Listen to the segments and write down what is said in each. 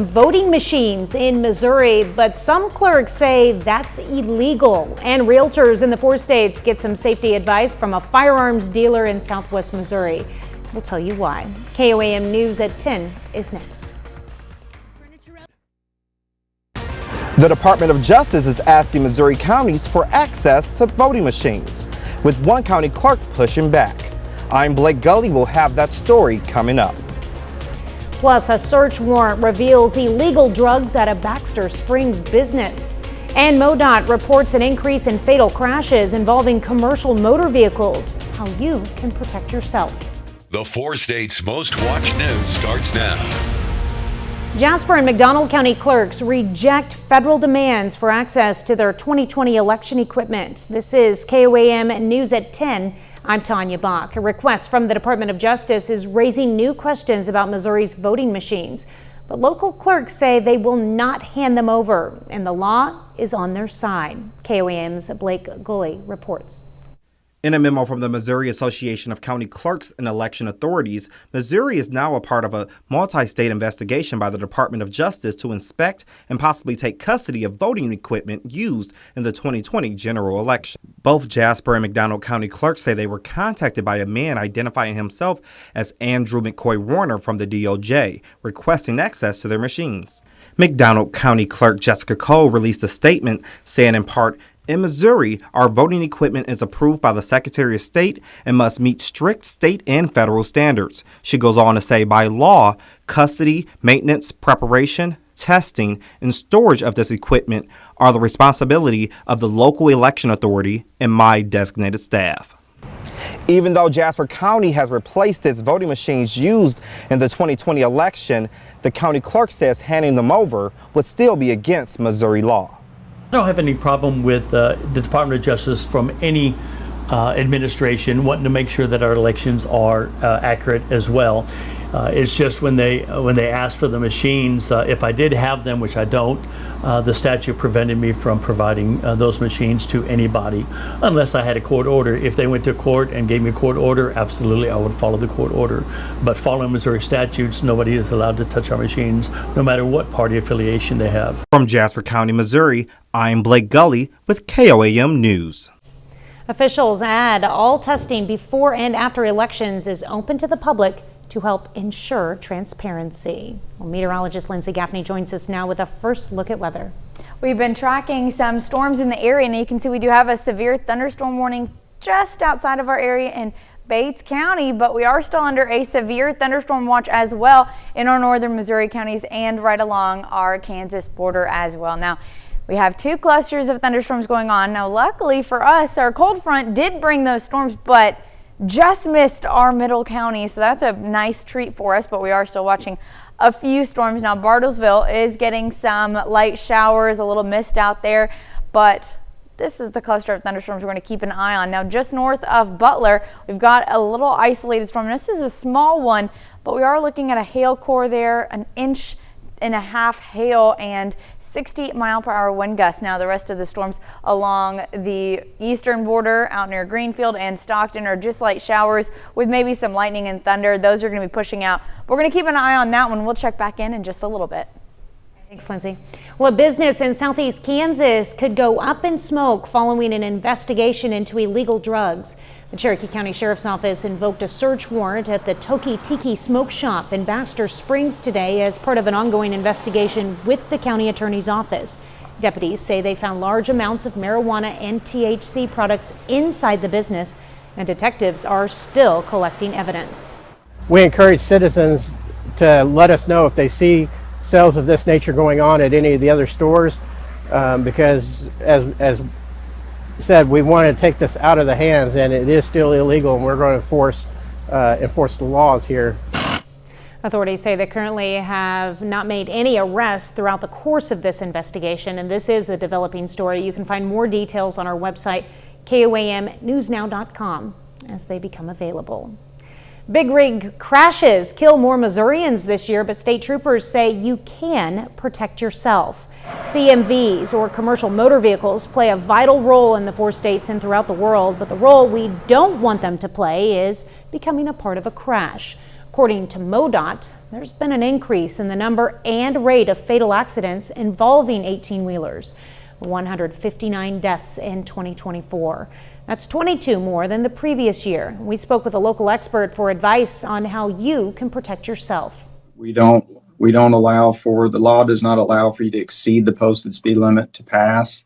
Voting machines in Missouri, but some clerks say that's illegal. And realtors in the 4 states get some safety advice from a firearms dealer in Southwest Missouri. We'll tell you why. KOAM News at 10 is next. The Department of Justice is asking Missouri counties for access to voting machines, with one county clerk pushing back. I'm Blake Gully. Will have that story coming up. Plus, a search warrant reveals illegal drugs at a Baxter Springs business. And MoDOT reports an increase in fatal crashes involving commercial motor vehicles. How you can protect yourself. The 4 states' most watched news starts now. Jasper and McDonald County clerks reject federal demands for access to their 2020 election equipment. This is KOAM News at 10. I'm Tanya Bach. A request from the Department of Justice is raising new questions about Missouri's voting machines. But local clerks say they will not hand them over, and the law is on their side. KOAM's Blake Gully reports. In a memo from the Missouri Association of County Clerks and Election Authorities, Missouri is now a part of a multi-state investigation by the Department of Justice to inspect and possibly take custody of voting equipment used in the 2020 general election. Both Jasper and McDonald County clerks say they were contacted by a man identifying himself as Andrew McCoy Warner from the DOJ, requesting access to their machines. McDonald County Clerk Jessica Cole released a statement saying in part, "In Missouri, our voting equipment is approved by the Secretary of State and must meet strict state and federal standards." She goes on to say, by law, custody, maintenance, preparation, testing, and storage of this equipment are the responsibility of the local election authority and my designated staff. Even though Jasper County has replaced its voting machines used in the 2020 election, the county clerk says handing them over would still be against Missouri law. I don't have any problem with the Department of Justice from any administration wanting to make sure that our elections are accurate as well. It's just when they ask for the machines, if I did have them, which I don't, the statute prevented me from providing those machines to anybody unless I had a court order. If they went to court and gave me a court order, absolutely I would follow the court order. But following Missouri statutes, nobody is allowed to touch our machines, no matter what party affiliation they have. From Jasper County, Missouri, I'm Blake Gully with KOAM News. Officials add all testing before and after elections is open to the public to help ensure transparency. Well, meteorologist Lindsay Gaffney joins us now with a first look at weather. We've been tracking some storms in the area, and you can see we do have a severe thunderstorm warning just outside of our area in Bates County, but we are still under a severe thunderstorm watch as well in our northern Missouri counties and right along our Kansas border as well. Now, we have 2 clusters of thunderstorms going on. Now, luckily for us, our cold front did bring those storms, but just missed our middle county, so that's a nice treat for us, but we are still watching a few storms. Now, Bartlesville is getting some light showers, a little mist out there, but this is the cluster of thunderstorms we're going to keep an eye on. Now, just north of Butler, we've got a little isolated storm. This is a small one, but we are looking at a hail core there, 1.5 inches hail and 60-mile-per-hour wind gusts. Now, the rest of the storms along the eastern border out near Greenfield and Stockton are just light showers with maybe some lightning and thunder. Those are going to be pushing out. We're going to keep an eye on that one. We'll check back in just a little bit. Thanks, Lindsay. Well, a business in southeast Kansas could go up in smoke following an investigation into illegal drugs. The Cherokee County Sheriff's Office invoked a search warrant at the Toki Tiki Smoke Shop in Baxter Springs today as part of an ongoing investigation with the county attorney's office. Deputies say they found large amounts of marijuana and THC products inside the business, and detectives are still collecting evidence. We encourage citizens to let us know if they see sales of this nature going on at any of the other stores, because as said, we want to take this out of the hands, and it is still illegal, and we're going to enforce the laws here. Authorities say they currently have not made any arrests throughout the course of this investigation, and this is a developing story. You can find more details on our website, KOAMnewsnow.com, as they become available. Big rig crashes kill more Missourians this year, but state troopers say you can protect yourself. CMVs, or commercial motor vehicles, play a vital role in the 4 states and throughout the world, but the role we don't want them to play is becoming a part of a crash. According to MoDOT, there's been an increase in the number and rate of fatal accidents involving 18-wheelers, 159 deaths in 2024. That's 22 more than the previous year. We spoke with a local expert for advice on how you can protect yourself. We don't allow for, the law does not allow for you to exceed the posted speed limit to pass.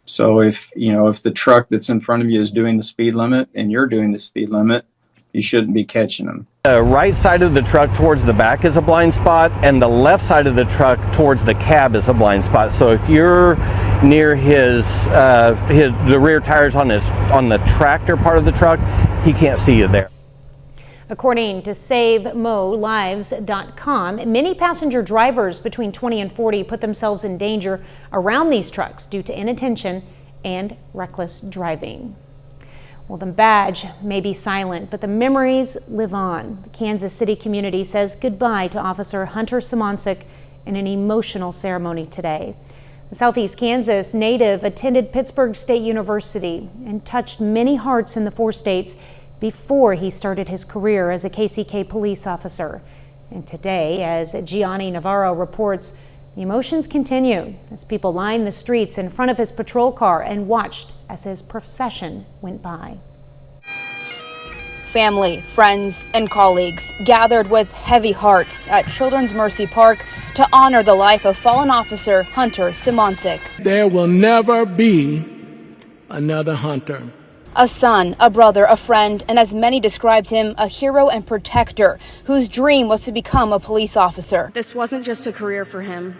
So if the truck that's in front of you is doing the speed limit and you're doing the speed limit, you shouldn't be catching them. The right side of the truck towards the back is a blind spot, and the left side of the truck towards the cab is a blind spot. So if you're near the rear tires on the tractor part of the truck, he can't see you there. According to SaveMoLives.com, many passenger drivers between 20 and 40 put themselves in danger around these trucks due to inattention and reckless driving. Well, the badge may be silent, but the memories live on. The Kansas City community says goodbye to Officer Hunter Simoncic in an emotional ceremony today. The Southeast Kansas native attended Pittsburgh State University and touched many hearts in the 4 states before he started his career as a KCK police officer. And today, as Gianni Navarro reports, the emotions continue as people lined the streets in front of his patrol car and watched as his procession went by. Family, friends, and colleagues gathered with heavy hearts at Children's Mercy Park to honor the life of fallen officer Hunter Simoncic. There will never be another Hunter. A son, a brother, a friend, and as many described him, a hero and protector whose dream was to become a police officer. This wasn't just a career for him.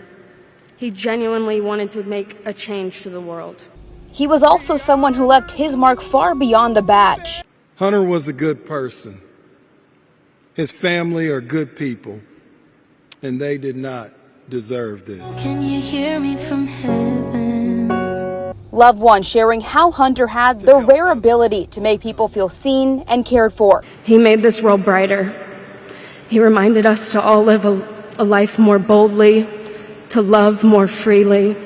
He genuinely wanted to make a change to the world. He was also someone who left his mark far beyond the badge. Hunter was a good person. His family are good people, and they did not deserve this. Can you hear me from heaven? Loved ones sharing how Hunter had the rare ability to make people feel seen and cared for. He made this world brighter. He reminded us to all live a life more boldly, to love more freely,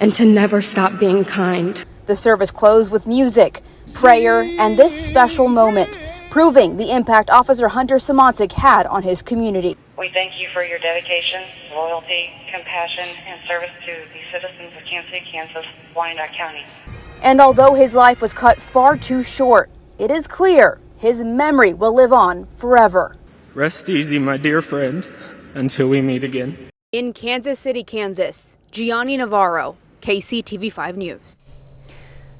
and to never stop being kind. The service closed with music, prayer, and this special moment, proving the impact Officer Hunter Simoncic had on his community. We thank you for your dedication, loyalty, compassion, and service to the citizens of Kansas City, Kansas, Wyandotte County. And although his life was cut far too short, it is clear his memory will live on forever. Rest easy, my dear friend, until we meet again. In Kansas City, Kansas, Gianni Navarro, KCTV5 News.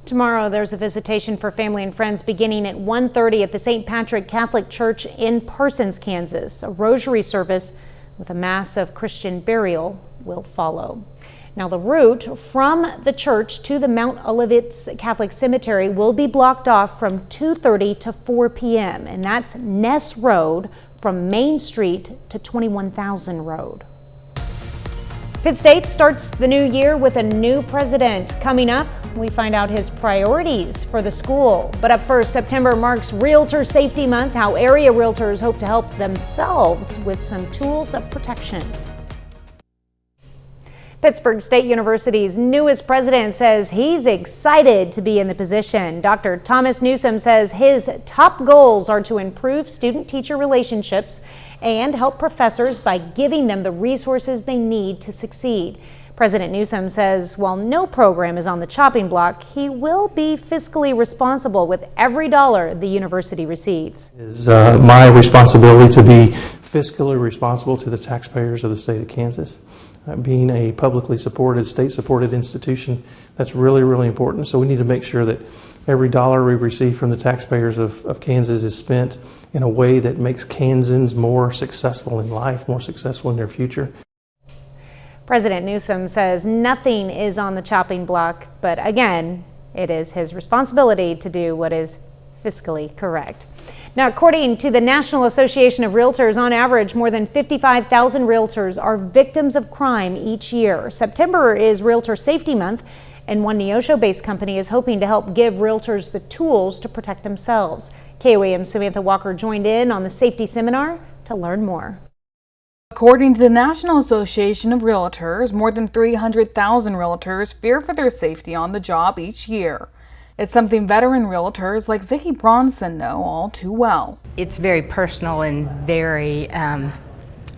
Tomorrow, there's a visitation for family and friends beginning at 1:30 at the St. Patrick Catholic Church in Parsons, Kansas. A rosary service with a mass of Christian burial will follow. Now, the route from the church to the Mount Olivet's Catholic Cemetery will be blocked off from 2:30 to 4 p.m., and that's Ness Road from Main Street to 21,000 Road. Pitt State starts the new year with a new president. Coming up, we find out his priorities for the school. But up first, September marks Realtor Safety Month, how area realtors hope to help themselves with some tools of protection. Pittsburgh State University's newest president says he's excited to be in the position. Dr. Thomas Newsom says his top goals are to improve student-teacher relationships and help professors by giving them the resources they need to succeed. President Newsom says while no program is on the chopping block, he will be fiscally responsible with every dollar the university receives. It's my responsibility to be fiscally responsible to the taxpayers of the state of Kansas. Being a publicly supported, state-supported institution, that's really, really important. So we need to make sure that every dollar we receive from the taxpayers of Kansas is spent in a way that makes Kansans more successful in life, more successful in their future. President Newsom says nothing is on the chopping block, but again, it is his responsibility to do what is fiscally correct. Now, according to the National Association of Realtors, on average, more than 55,000 realtors are victims of crime each year. September is Realtor Safety Month, and one Neosho-based company is hoping to help give realtors the tools to protect themselves. KOAM's Samantha Walker joined in on the safety seminar to learn more. According to the National Association of Realtors, more than 300,000 realtors fear for their safety on the job each year. It's something veteran realtors like Vicki Bronson know all too well. It's very personal and very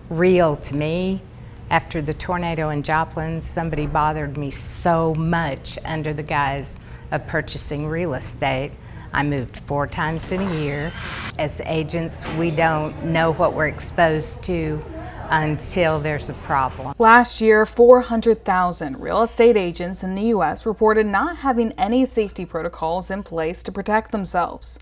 real to me. After the tornado in Joplin, somebody bothered me so much under the guise of purchasing real estate. I moved 4 times in a year. As agents, we don't know what we're exposed to until there's a problem. Last year, 400,000 real estate agents in the U.S. reported not having any safety protocols in place to protect themselves.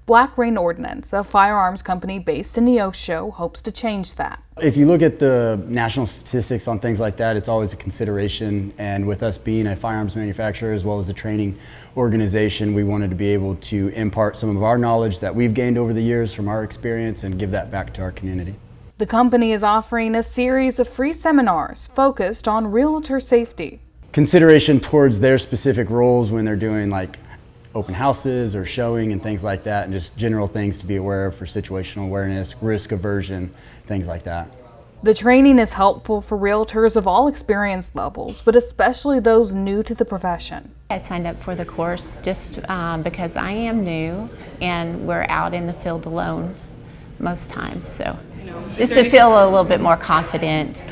Black Rain Ordnance, a firearms company based in Neosho, hopes to change that. If you look at the national statistics on things like that, it's always a consideration. And with us being a firearms manufacturer as well as a training organization, we wanted to be able to impart some of our knowledge that we've gained over the years from our experience and give that back to our community. The company is offering a series of free seminars focused on realtor safety. Consideration towards their specific roles when they're doing like open houses or showing and things like that, and just general things to be aware of for situational awareness, risk aversion, things like that. The training is helpful for realtors of all experience levels, but especially those new to the profession. I signed up for the course just because I am new and we're out in the field alone most times, so just to feel a little bit more confident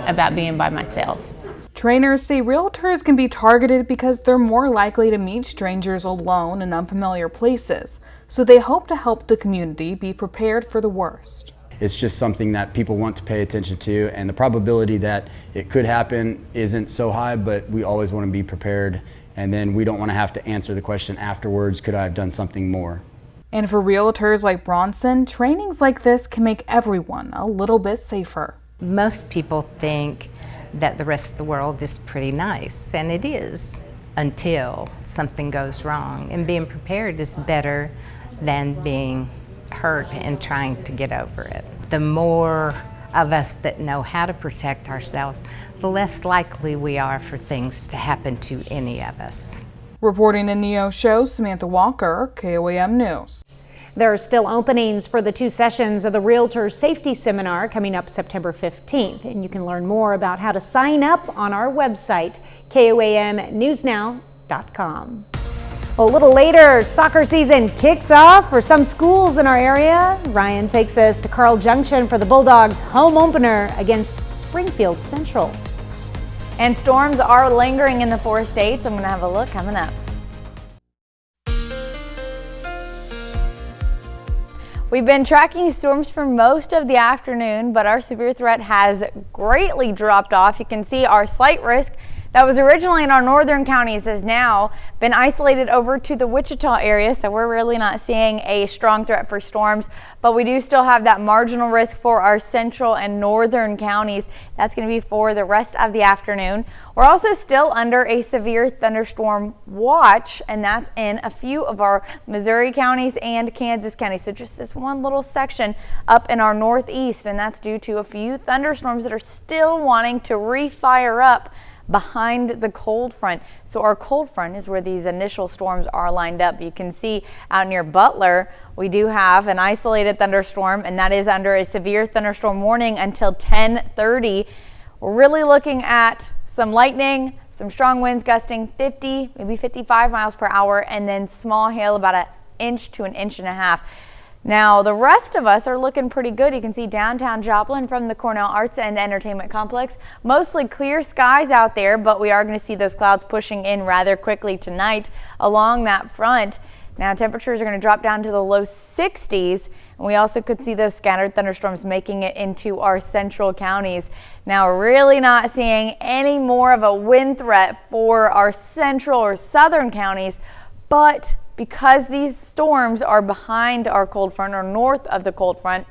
about being by myself. Trainers say realtors can be targeted because they're more likely to meet strangers alone in unfamiliar places, so they hope to help the community be prepared for the worst. It's just something that people want to pay attention to, and the probability that it could happen isn't so high, but we always want to be prepared, and then we don't want to have to answer the question afterwards, could I have done something more? And for realtors like Bronson, trainings like this can make everyone a little bit safer. Most people think that the rest of the world is pretty nice, and it is, until something goes wrong. And being prepared is better than being hurt and trying to get over it. The more of us that know how to protect ourselves, the less likely we are for things to happen to any of us. Reporting in Neosho, Samantha Walker, KOAM News. There are still openings for the 2 sessions of the Realtor Safety Seminar coming up September 15th, and you can learn more about how to sign up on our website, KOAMnewsnow.com. Well, a little later, soccer season kicks off for some schools in our area. Ryan takes us to Carl Junction for the Bulldogs' home opener against Springfield Central. And storms are lingering in the 4 states. I'm going to have a look coming up. We've been tracking storms for most of the afternoon, but our severe threat has greatly dropped off. You can see our slight risk that was originally in our northern counties has now been isolated over to the Wichita area, so we're really not seeing a strong threat for storms, but we do still have that marginal risk for our central and northern counties. That's going to be for the rest of the afternoon. We're also still under a severe thunderstorm watch, and that's in a few of our Missouri counties and Kansas County. So just this one little section up in our northeast, and that's due to a few thunderstorms that are still wanting to refire up behind the cold front. So our cold front is where these initial storms are lined up. You can see out near Butler, we do have an isolated thunderstorm, and that is under a severe thunderstorm warning until 10:30. We're really looking at some lightning, some strong winds gusting 50, maybe 55 miles per hour, and then small hail about 1 inch to 1.5 inches. Now, the rest of us are looking pretty good. You can see downtown Joplin from the Cornell Arts and Entertainment Complex. Mostly clear skies out there, but we are going to see those clouds pushing in rather quickly tonight along that front. Now, temperatures are going to drop down to the low 60s, and we also could see those scattered thunderstorms making it into our central counties. Now, we're really not seeing any more of a wind threat for our central or southern counties, but because these storms are behind our cold front or north of the cold front,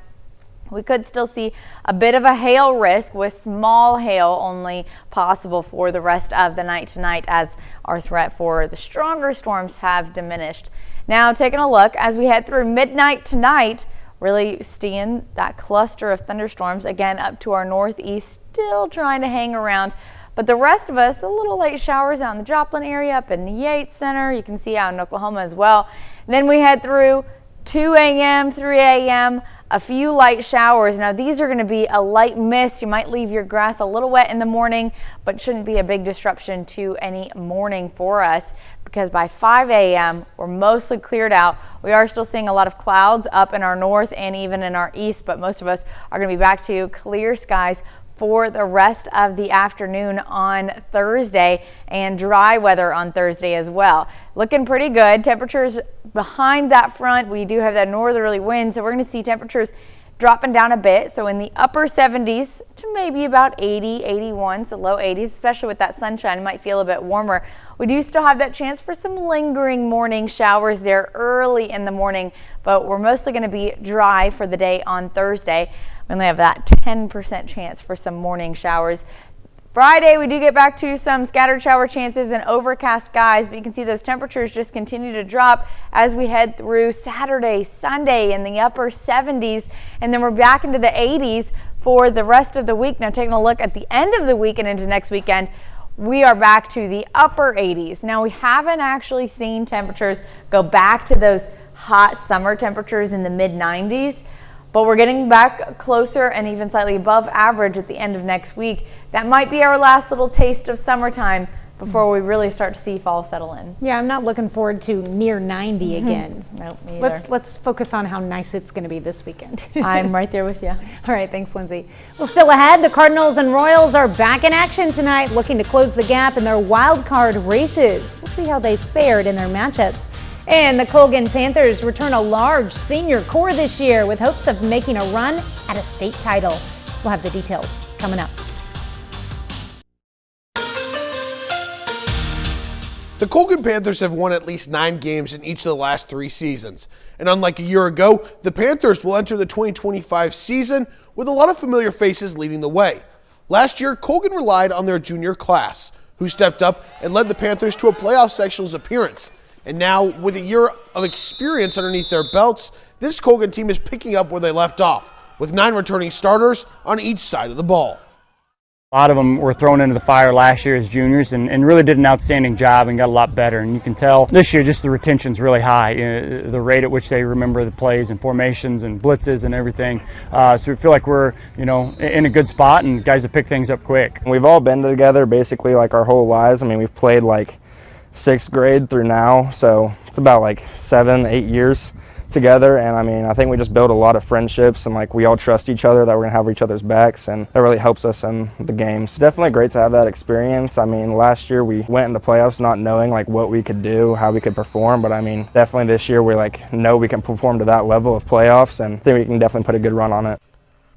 we could still see a bit of a hail risk with small hail only possible for the rest of the night tonight as our threat for the stronger storms have diminished. Now, taking a look as we head through midnight tonight, really seeing that cluster of thunderstorms again up to our northeast, still trying to hang around. But the rest of us, a little light showers out in the Joplin area, up in the Yates Center. You can see out in Oklahoma as well. Then we head through 2 a.m., 3 a.m., a few light showers. Now, these are going to be a light mist. You might leave your grass a little wet in the morning, but shouldn't be a big disruption to any morning for us. because by 5 a.m. we're mostly cleared out. We are still seeing a lot of clouds up in our north and even in our east, but most of us are going to be back to clear skies for the rest of the afternoon on Thursday, and dry weather on Thursday as well. Looking pretty good. Temperatures behind that front, we do have that northerly wind, so we're going to see temperatures dropping down a bit, so in the upper 70s to maybe about 80, 81, so low 80s, especially with that sunshine. It might feel a bit warmer. We do still have that chance for some lingering morning showers there early in the morning, but we're mostly going to be dry for the day on Thursday. We only have that 10% chance for some morning showers. Friday, we do get back to some scattered shower chances and overcast skies, but you can see those temperatures just continue to drop as we head through Saturday, Sunday in the upper 70s, and then we're back into the 80s for the rest of the week. Now, taking a look at the end of the week and into next weekend, we are back to the upper 80s. Now, we haven't actually seen temperatures go back to those hot summer temperatures in the mid 90s, but we're getting back closer and even slightly above average at the end of next week. That might be our last little taste of summertime before we really start to see fall settle in. Yeah, I'm not looking forward to near 90 again. Nope, me either. Let's focus on how nice it's going to be this weekend. I'm right there with you. All right, thanks, Lindsay. Well, still ahead, the Cardinals and Royals are back in action tonight, looking to close the gap in their wild card races. We'll see how they fared in their matchups. And the Colgan Panthers return a large senior core this year with hopes of making a run at a state title. We'll have the details coming up. The Colgan Panthers have won at least 9 games in each of the last 3 seasons. And unlike a year ago, the Panthers will enter the 2025 season with a lot of familiar faces leading the way. Last year, Colgan relied on their junior class, who stepped up and led the Panthers to a playoff sectionals appearance. And now, with a year of experience underneath their belts, this Colgan team is picking up where they left off, with 9 returning starters on each side of the ball. A lot of them were thrown into the fire last year as juniors and really did an outstanding job and got a lot better. And you can tell this year just the retention's really high, the rate at which they remember the plays and formations and blitzes and everything. So we feel like we're, in a good spot and guys that pick things up quick. We've all been together basically like our whole lives. I mean, we've played like 6th grade through now, so it's about like 7-8 years together. And I mean, I think we just build a lot of friendships and like we all trust each other that we're gonna have each other's backs, and that really helps us in the games. Definitely great to have that experience. I mean, last year we went into playoffs not knowing like what we could do, how we could perform, but I mean, definitely this year we like know we can perform to that level of playoffs, and I think we can definitely put a good run on it.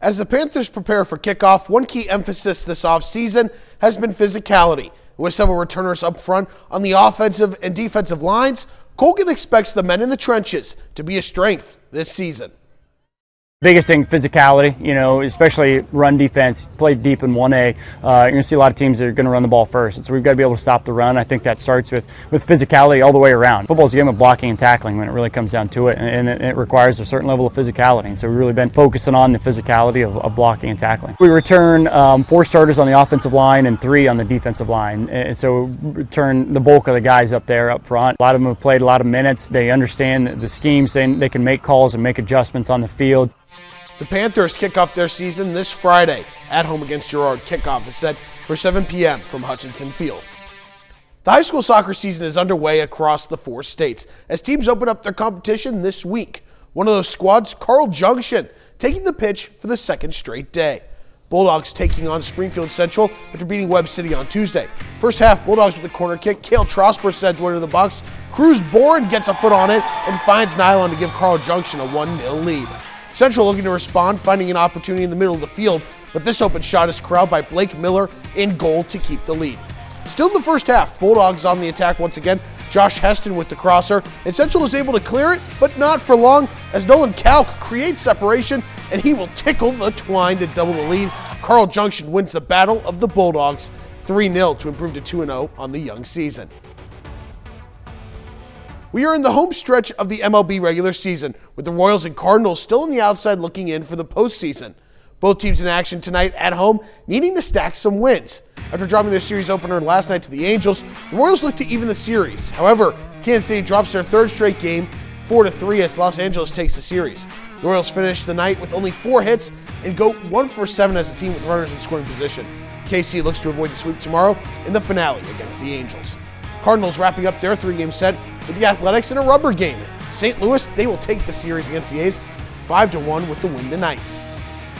As the Panthers prepare for kickoff, one key emphasis this offseason has been physicality. With several returners up front on the offensive and defensive lines, Colgan expects the men in the trenches to be a strength this season. Biggest thing, physicality, especially run defense, play deep in 1A. You're going to see a lot of teams that are going to run the ball first. And so we've got to be able to stop the run. I think that starts with physicality all the way around. Football's a game of blocking and tackling when it really comes down to it, and it requires a certain level of physicality. And so we've really been focusing on the physicality of blocking and tackling. We return 4 starters on the offensive line and 3 on the defensive line. And so we return the bulk of the guys up there up front. A lot of them have played a lot of minutes. They understand the schemes. They can make calls and make adjustments on the field. The Panthers kick off their season this Friday at home against Girard. Kickoff is set for 7 p.m. from Hutchinson Field. The high school soccer season is underway across the 4 states as teams open up their competition this week. One of those squads, Carl Junction, taking the pitch for the 2nd straight day. Bulldogs taking on Springfield Central after beating Webb City on Tuesday. First half, Bulldogs with a corner kick. Cale Trosper sends one into the box. Cruz Bourne gets a foot on it and finds Nylon to give Carl Junction a 1-0 lead. Central looking to respond, finding an opportunity in the middle of the field, but this open shot is corralled by Blake Miller in goal to keep the lead. Still in the first half, Bulldogs on the attack once again. Josh Heston with the crosser, and Central is able to clear it, but not for long, as Nolan Kalk creates separation, and he will tickle the twine to double the lead. Carl Junction wins the battle of the Bulldogs 3-0 to improve to 2-0 on the young season. We are in the home stretch of the MLB regular season, with the Royals and Cardinals still on the outside looking in for the postseason. Both teams in action tonight at home, needing to stack some wins. After dropping their series opener last night to the Angels, the Royals look to even the series. However, Kansas City drops their 3rd straight game, 4-3, as Los Angeles takes the series. The Royals finish the night with only 4 hits and go 1 for 7 as a team with runners in scoring position. KC looks to avoid the sweep tomorrow in the finale against the Angels. Cardinals wrapping up their 3-game set with the Athletics in a rubber game. St. Louis, they will take the series against the A's 5-1 with the win tonight.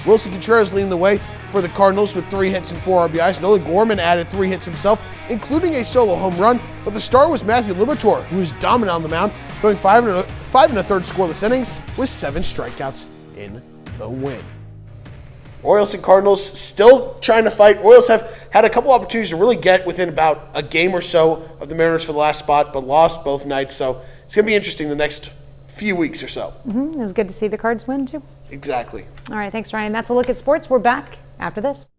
Wilson Contreras leading the way for the Cardinals with 3 hits and 4 RBIs. Nolan Gorman added 3 hits himself, including a solo home run, but the star was Matthew Liberatore, who was dominant on the mound, going 5 1/3 scoreless innings with 7 strikeouts in the win. Orioles and Cardinals still trying to fight. Orioles have had a couple opportunities to really get within about a game or so of the Mariners for the last spot, but lost both nights, so it's going to be interesting the next few weeks or so. It was good to see the Cards win, too. Exactly. All right, thanks, Ryan. That's a look at sports. We're back after this.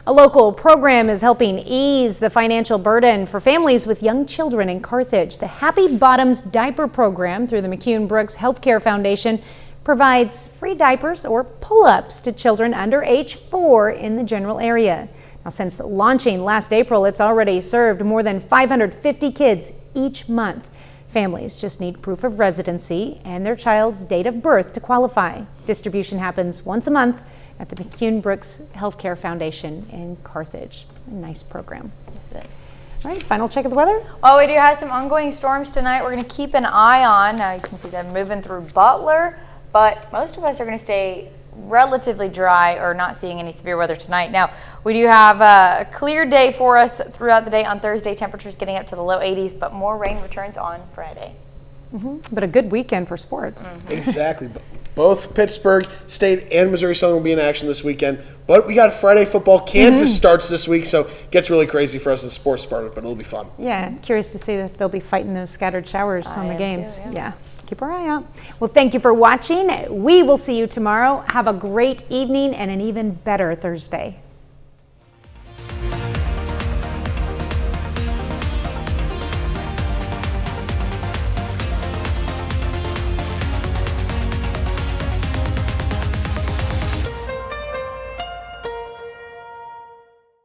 A local program is helping ease the financial burden for families with young children in Carthage. The Happy Bottoms Diaper Program through the McCune Brooks Healthcare Foundation provides free diapers or pull-ups to children under age 4 in the general area. Now, since launching last April, it's already served more than 550 kids each month. Families just need proof of residency and their child's date of birth to qualify. Distribution happens once a month at the McCune Brooks Healthcare Foundation in Carthage. A nice program. Yes, it is. All right, final check of the weather. Well, we do have some ongoing storms tonight we're going to keep an eye on. Now you can see them moving through Butler, but most of us are going to stay relatively dry or not seeing any severe weather tonight. Now, we do have a clear day for us throughout the day on Thursday. Temperatures getting up to the low 80s, but more rain returns on Friday. But a good weekend for sports. Exactly. Both Pittsburgh State and Missouri Southern will be in action this weekend. But we got Friday football. Kansas starts this week, so it gets really crazy for us as sports department, but it'll be fun. Yeah, curious to see if they'll be fighting those scattered showers on the games. Too, yeah. Keep our eye out. Well, thank you for watching. We will see you tomorrow. Have a great evening and an even better Thursday.